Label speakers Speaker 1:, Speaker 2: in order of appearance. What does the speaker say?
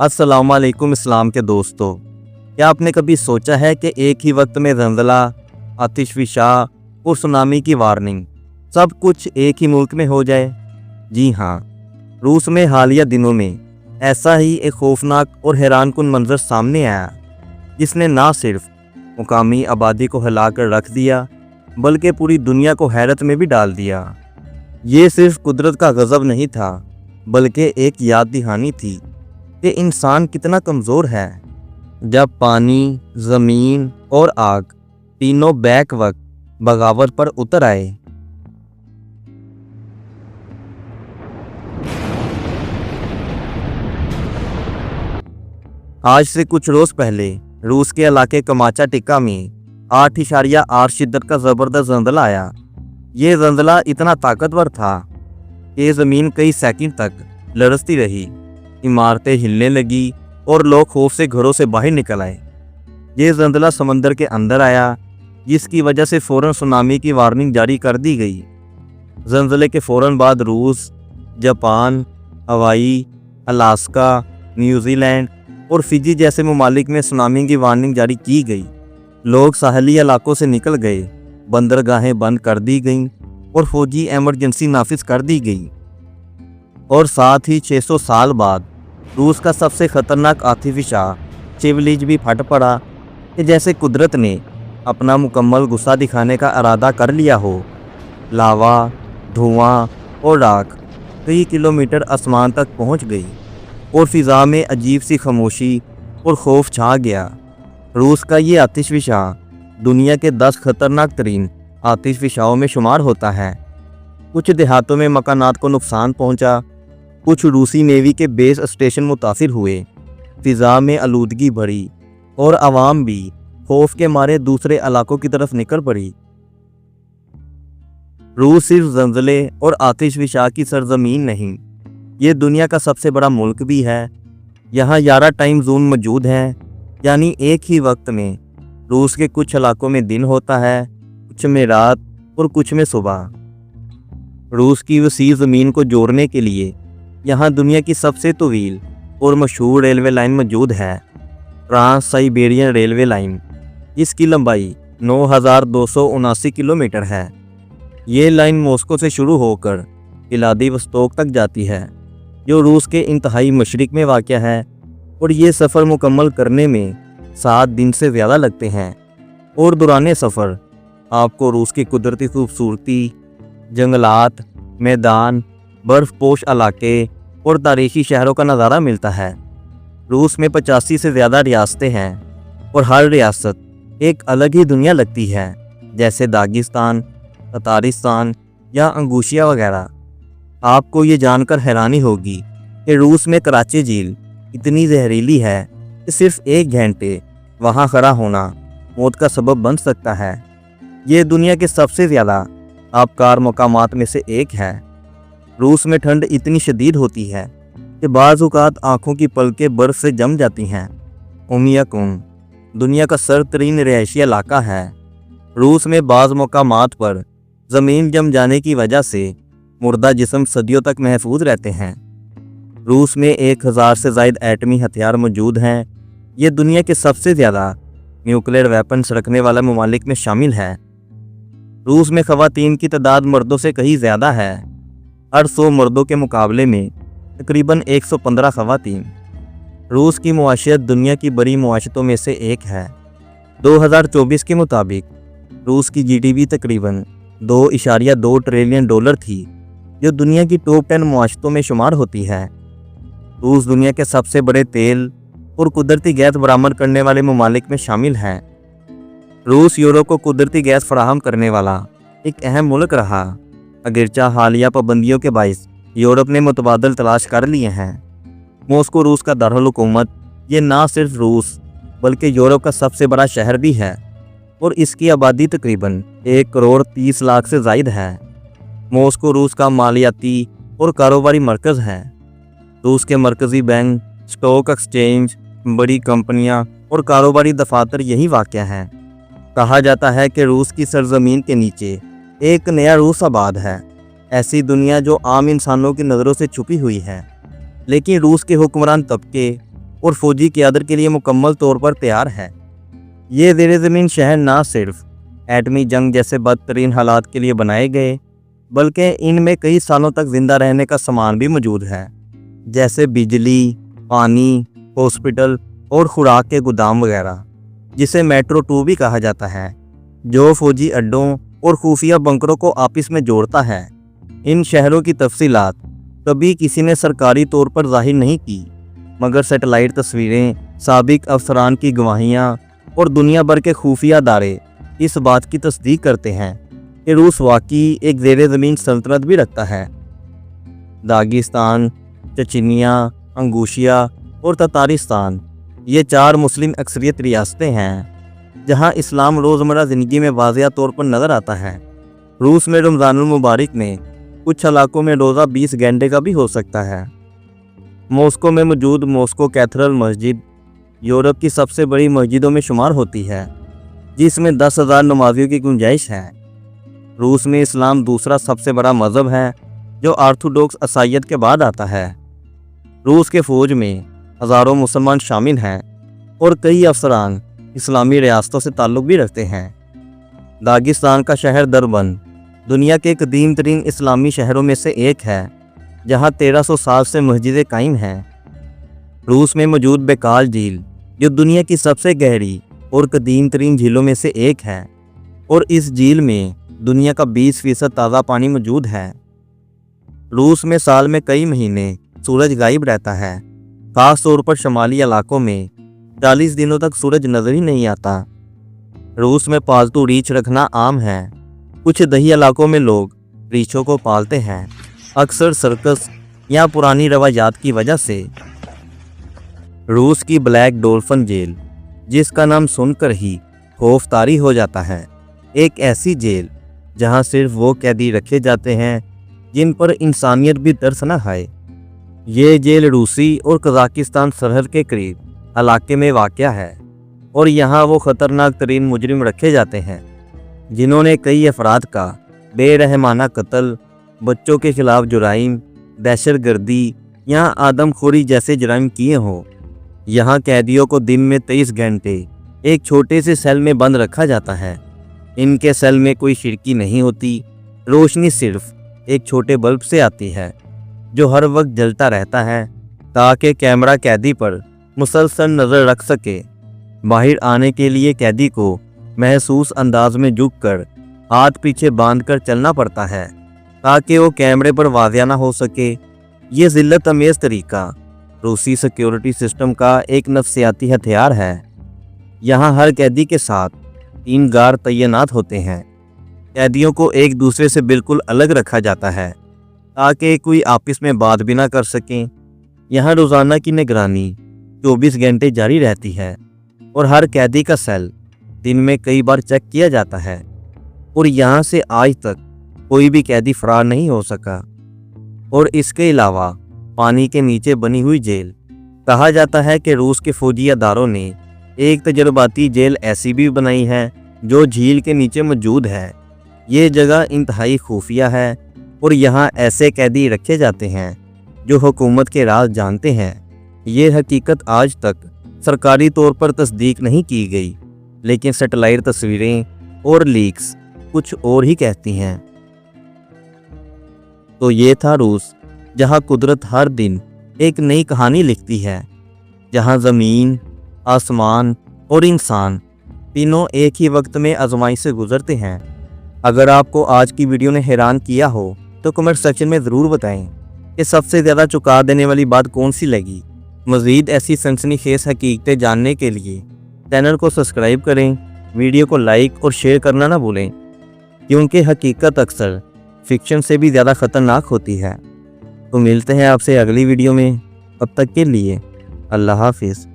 Speaker 1: السلام علیکم اسلام کے دوستو، کیا آپ نے کبھی سوچا ہے کہ ایک ہی وقت میں زلزلہ، آتش فشاں اور سونامی کی وارننگ سب کچھ ایک ہی ملک میں ہو جائے؟ جی ہاں، روس میں حالیہ دنوں میں ایسا ہی ایک خوفناک اور حیران کن منظر سامنے آیا، جس نے نہ صرف مقامی آبادی کو ہلا کر رکھ دیا بلکہ پوری دنیا کو حیرت میں بھی ڈال دیا۔ یہ صرف قدرت کا غضب نہیں تھا بلکہ ایک یاد دہانی تھی کہ انسان کتنا کمزور ہے۔ جب پانی، زمین اور آگ تینوں بیک وقت بغاوت پر اتر آئے۔ آج سے کچھ روز پہلے روس کے علاقے کماچا ٹکا میں 8.8 شدت کا زبردست زلزلہ آیا۔ یہ زلزلہ اتنا طاقتور تھا کہ زمین کئی سیکنڈ تک لرزتی رہی، عمارتیں ہلنے لگی اور لوگ خوف سے گھروں سے باہر نکل آئے۔ یہ زلزلہ سمندر کے اندر آیا، جس کی وجہ سے فوراً سونامی کی وارننگ جاری کر دی گئی۔ زلزلے کے فوراً بعد روس، جاپان، ہوائی، الاسکا، نیوزی لینڈ اور فجی جیسے ممالک میں سونامی کی وارننگ جاری کی گئی۔ لوگ ساحلی علاقوں سے نکل گئے، بندرگاہیں بند کر دی گئیں اور فوجی ایمرجنسی نافذ کر دی گئی۔ اور ساتھ ہی 600 سال بعد روس کا سب سے خطرناک آتش فشاں چیولیج بھی پھٹ پڑا کہ جیسے قدرت نے اپنا مکمل غصہ دکھانے کا ارادہ کر لیا ہو۔ لاوا، دھواں اور راکھ کئی کلومیٹر آسمان تک پہنچ گئی اور فضا میں عجیب سی خاموشی اور خوف چھا گیا۔ روس کا یہ آتش فشاں دنیا کے 10 خطرناک ترین آتش فشاؤں میں شمار ہوتا ہے۔ کچھ دیہاتوں میں مکانات کو نقصان پہنچا، کچھ روسی نیوی کے بیس اسٹیشن متاثر ہوئے، فضا میں آلودگی بڑھی اور عوام بھی خوف کے مارے دوسرے علاقوں کی طرف نکل پڑی۔ روس صرف زلزلے اور آتش فشاں کی سرزمین نہیں، یہ دنیا کا سب سے بڑا ملک بھی ہے۔ یہاں 11 ٹائم زون موجود ہیں، یعنی ایک ہی وقت میں روس کے کچھ علاقوں میں دن ہوتا ہے، کچھ میں رات اور کچھ میں صبح۔ روس کی وسیع زمین کو جوڑنے کے لیے یہاں دنیا کی سب سے طویل اور مشہور ریلوے لائن موجود ہے، ٹرانس سائبیرین ریلوے لائن، جس کی لمبائی 9279 کلومیٹر ہے۔ یہ لائن ماسکو سے شروع ہو کر ولادیوستوک تک جاتی ہے، جو روس کے انتہائی مشرق میں واقع ہے، اور یہ سفر مکمل کرنے میں 7 دن سے زیادہ لگتے ہیں۔ اور دوران سفر آپ کو روس کی قدرتی خوبصورتی، جنگلات، میدان، برف پوش علاقے اور تاریخی شہروں کا نظارہ ملتا ہے۔ روس میں 85 سے زیادہ ریاستیں ہیں اور ہر ریاست ایک الگ ہی دنیا لگتی ہے، جیسے داغستان، تتارستان یا انگوشیا وغیرہ۔ آپ کو یہ جان کر حیرانی ہوگی کہ روس میں کراچی جھیل اتنی زہریلی ہے کہ صرف 1 گھنٹے وہاں کھڑا ہونا موت کا سبب بن سکتا ہے۔ یہ دنیا کے سب سے زیادہ آبکار مقامات میں سے ایک ہے۔ روس میں ٹھنڈ اتنی شدید ہوتی ہے کہ بعض اوقات آنکھوں کی پلکیں برف سے جم جاتی ہیں۔ اومیاکون دنیا کا سرد ترین رہائشی علاقہ ہے۔ روس میں بعض مقامات پر زمین جم جانے کی وجہ سے مردہ جسم صدیوں تک محفوظ رہتے ہیں۔ روس میں 1000 سے زائد ایٹمی ہتھیار موجود ہیں۔ یہ دنیا کے سب سے زیادہ نیوکلیئر ویپنز رکھنے والا ممالک میں شامل ہے۔ روس میں خواتین کی تعداد مردوں سے کہیں زیادہ ہے، ہر 100 مردوں کے مقابلے میں تقریباً 115 خواتین۔ روس کی معاشیت دنیا کی بڑی معاشیتوں میں سے ایک ہے۔ 2024 کے مطابق روس کی جی ڈی پی تقریباً $2.2 ٹریلین تھی، جو دنیا کی ٹاپ 10 معاشیتوں میں شمار ہوتی ہے۔ روس دنیا کے سب سے بڑے تیل اور قدرتی گیس برآمد کرنے والے ممالک میں شامل ہے۔ روس یورپ کو قدرتی گیس فراہم کرنے والا ایک اہم ملک رہا، اگرچہ حالیہ پابندیوں کے باعث یورپ نے متبادل تلاش کر لیے ہیں۔ ماسکو روس کا دارالحکومت، یہ نہ صرف روس بلکہ یورپ کا سب سے بڑا شہر بھی ہے اور اس کی آبادی تقریباً 1.30 کروڑ سے زائد ہے۔ ماسکو روس کا مالیاتی اور کاروباری مرکز ہے۔ روس کے مرکزی بینک، اسٹاک ایکسچینج، بڑی کمپنیاں اور کاروباری دفاتر یہی واقع ہیں۔ کہا جاتا ہے کہ روس کی سرزمین کے نیچے ایک نیا روس آباد ہے، ایسی دنیا جو عام انسانوں کی نظروں سے چھپی ہوئی ہے، لیکن روس کے حکمران طبقے और फौजी क़यादत के लिए मुकम्मल तौर पर तैयार है। ये ज़ेर ज़मीन शहर ना सिर्फ एटमी जंग जैसे बदतरीन हालात के लिए बनाए गए, बल्कि इनमें कई सालों तक ज़िंदा रहने का सामान भी मौजूद है, जैसे बिजली, पानी, हॉस्पिटल और खुराक के गोदाम वगैरह, जिसे मेट्रो 2 भी कहा जाता है, जो फौजी अड्डों और खुफिया बंकरों को आपस में जोड़ता है। इन शहरों की तफसीलात कभी किसी ने सरकारी तौर पर जाहिर नहीं की, मगर सैटेलाइट तस्वीरें, साबिक अफसरान की गवाहियाँ और दुनिया भर के खुफिया अदारे इस बात की तस्दीक करते हैं कि रूस वाकई एक ज़ेर ज़मीन सल्तनत भी रखता है। दागिस्तान, चचनिया, अंगूशिया और ततारिस्तान ये 4 मुस्लिम अक्सरियत रियासतें हैं जहां इस्लाम रोज़मर्रा ज़िंदगी में वाज़िह तौर पर नज़र आता है। रूस में रमज़ानुल मुबारक में कुछ इलाकों में रोज़ा 20 घंटे का भी हो सकता है। मॉस्को में मौजूद मॉस्को कैथेड्रल मस्जिद यूरोप की सबसे बड़ी मस्जिदों में शुमार होती है, जिसमें 10,000 नमाजियों की गुंजाइश है। रूस में इस्लाम दूसरा सबसे बड़ा मज़हब है जो ऑर्थोडॉक्स ईसाईयत के बाद आता है। रूस के फ़ौज में हज़ारों मुसलमान शामिल हैं और कई अफसरान इस्लामी रियासतों से ताल्लुक़ भी रखते हैं। दागिस्तान का शहर दरबन दुनिया के कदीम तरीन इस्लामी शहरों में से एक है, जहाँ 1300 साल से मस्जिदें कायम हैं। रूस में मौजूद बेकाल झील जो दुनिया की सबसे गहरी और कदीम तरीन झीलों में से एक है, और इस झील में दुनिया का 20% ताज़ा पानी मौजूद है। रूस में साल में कई महीने सूरज गायब रहता है, ख़ास तौर पर शमाली इलाकों में 40 दिनों तक सूरज नज़र ही नहीं आता। रूस में पालतू रीछ रखना आम है। कुछ दही इलाकों में लोग रीछों को पालते हैं, अक्सर सर्कस या पुरानी रवायात की वजह से। रूस की ब्लैक डॉल्फिन जेल, जिसका नाम सुनकर ही खौफ तारी हो जाता है, एक ऐसी जेल जहां सिर्फ वो कैदी रखे जाते हैं जिन पर इंसानियत भी तरस न खाए। ये जेल रूसी और कज़ाकिस्तान सरहद के करीब इलाके में वाक़या है, और यहाँ वो ख़तरनाक तरीन मुजरिम रखे जाते हैं जिन्होंने कई अफराद का बेरहमाना कत्ल, बच्चों के खिलाफ जुराइम, दहशतगर्दी या आदमखोरी जैसे जुराइम किए हों। यहाँ कैदियों को दिन में 23 घंटे एक छोटे से सेल में बंद रखा जाता है। इनके सेल में कोई खिड़की नहीं होती, रोशनी सिर्फ एक छोटे बल्ब से आती है जो हर वक्त जलता रहता है ताकि कैमरा कैदी पर मुसलसल नज़र रख सके। बाहर आने के लिए कैदी को महसूस अंदाज में झुककर हाथ पीछे बांधकर चलना पड़ता है ताकि वो कैमरे पर वाज़िह ना हो सके। ये ज़िल्लत अमेज़ तरीका रूसी सिक्योरिटी सिस्टम का एक नफ्सियाती हथियार है। यहाँ हर कैदी के साथ 3 गार्ड तैनात होते हैं। कैदियों को एक दूसरे से बिल्कुल अलग रखा जाता है ताकि कोई आपस में बात भी ना कर सकें। यहाँ रोज़ाना की निगरानी 24 घंटे जारी रहती है और हर कैदी का सेल दिन में कई बार चेक किया जाता है, और यहाँ से आज तक कोई भी कैदी फरार नहीं हो सका। और इसके अलावा पानी के नीचे बनी हुई जेल, कहा जाता है कि रूस के फौजी अदारों ने एक तजर्बाती जेल ऐसी भी बनाई है जो झील के नीचे मौजूद है। ये जगह इंतहाई खुफिया है और यहाँ ऐसे कैदी रखे जाते हैं जो हुकूमत के राज जानते हैं। ये हकीकत आज तक सरकारी तौर पर तस्दीक नहीं की गई, लेकिन सैटेलाइट तस्वीरें और लीक्स कुछ और ही कहती हैं। तो ये था रूस, जहाँ कुदरत हर दिन एक नई कहानी लिखती है, जहाँ ज़मीन, आसमान और इंसान तीनों एक ही वक्त में आजमाइश से गुजरते हैं। अगर आपको आज की वीडियो ने हैरान किया हो तो कमेंट सेक्शन में ज़रूर बताएं कि सबसे ज़्यादा चौंका देने वाली बात कौन सी लगी। मज़ीद ऐसी सनसनीखेज़ हकीकतें जानने के लिए चैनल को सब्सक्राइब करें, वीडियो को लाइक और शेयर करना ना भूलें, क्योंकि हकीकत अक्सर फिक्शन से भी ज़्यादा ख़तरनाक होती है। तो मिलते हैं आपसे अगली वीडियो में, तब तक के लिए अल्लाह हाफिज़।